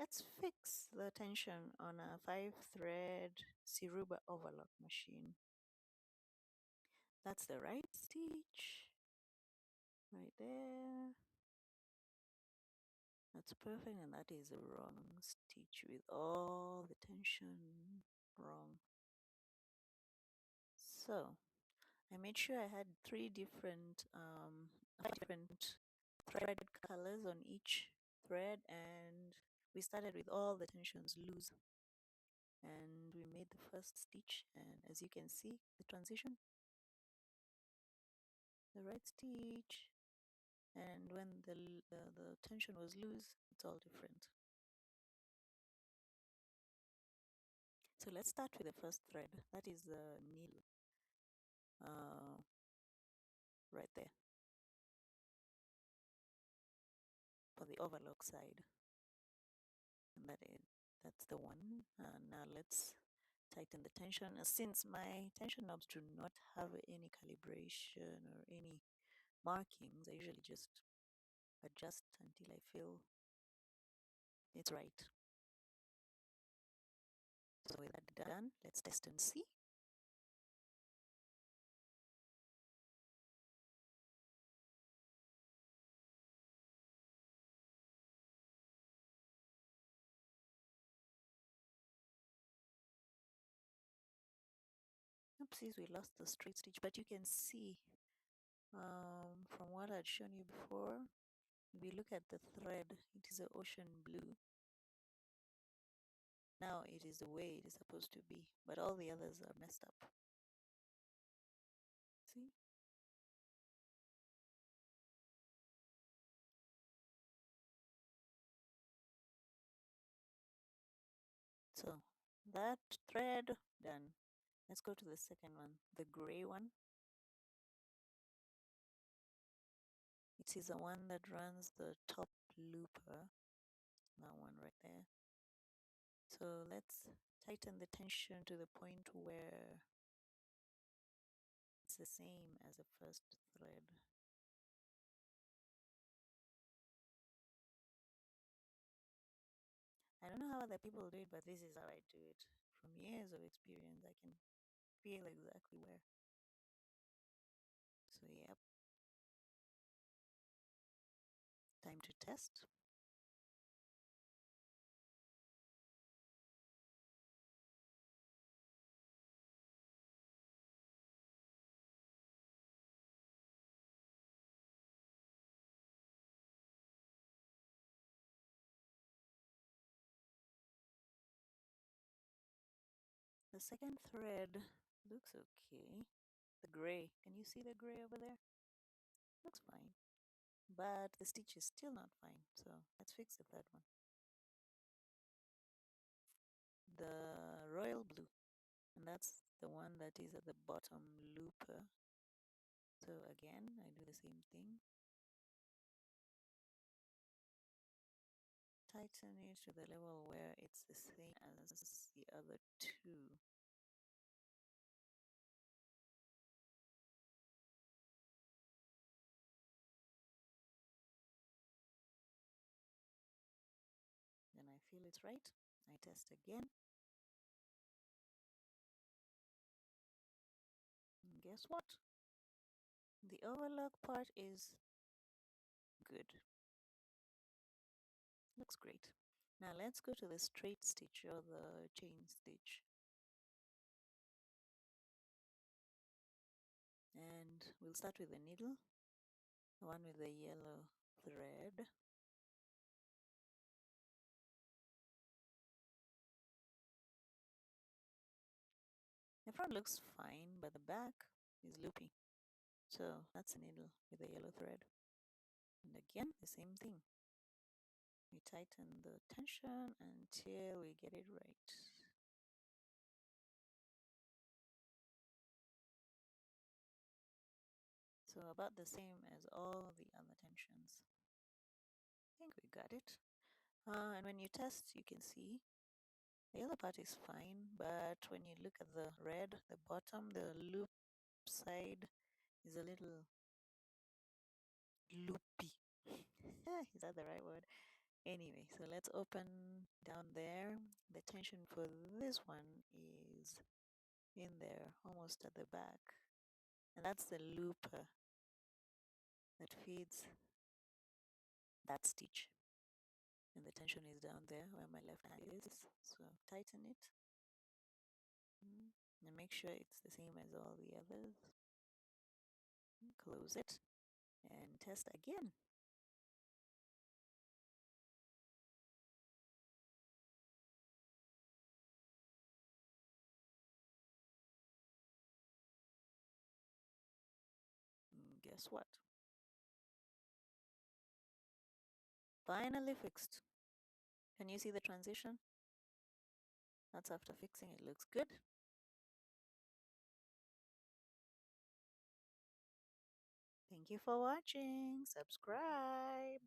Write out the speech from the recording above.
Let's fix the tension on a 5-thread Siruba overlock machine. That's the right stitch, right there. That's perfect, and that is the wrong stitch with all the tension wrong. So I made sure I had 5 different thread colors on each thread, and we started with all the tensions loose, and we made the first stitch, and as you can see the transition, the right stitch, and when the tension was loose, it's all different. So let's start with the first thread. That is the needle, right there for the overlock side, and that's the one. Now let's tighten the tension. Since my tension knobs do not have any calibration or any markings, I usually just adjust until I feel it's right. So with that done, let's test and see. Oopsies, we lost the straight stitch, but you can see from what I'd shown you before, if we look at the thread, it is an ocean blue. Now it is the way it is supposed to be, but all the others are messed up. See? So that thread done. Let's go to the second one, the gray one. It is the one that runs the top looper, that one right there. So let's tighten the tension to the point where it's the same as the first thread. I don't know how other people do it, but this is how I do it. From years of experience, I can feel exactly where. So, yep, time to test. The second thread looks okay. The gray, can you see the gray over there? Looks fine. But the stitch is still not fine, so let's fix the third one. The royal blue, and that's the one that is at the bottom looper. So again, I do the same thing. Tighten it to the level where it's the same as the other two. Then I feel it's right. I test again. And guess what? The overlock part is good. Looks great. Now let's go to the straight stitch or the chain stitch. And we'll start with the needle, the one with the yellow thread. The front looks fine, but the back is loopy. So that's a needle with a yellow thread. And again, the same thing. We tighten the tension until we get it right. So about the same as all the other tensions. I think we got it. And when you test, you can see the yellow part is fine, but when you look at the red, the bottom, the loop side is a little loopy. Is that the right word? Anyway, so let's open down there. The tension for this one is in there, almost at the back. And that's the looper that feeds that stitch. And the tension is down there where my left hand is. So tighten it. And make sure it's the same as all the others. Close it and test again. Guess what? Finally fixed. Can you see the transition? That's after fixing. It looks good. Thank you for watching. Subscribe.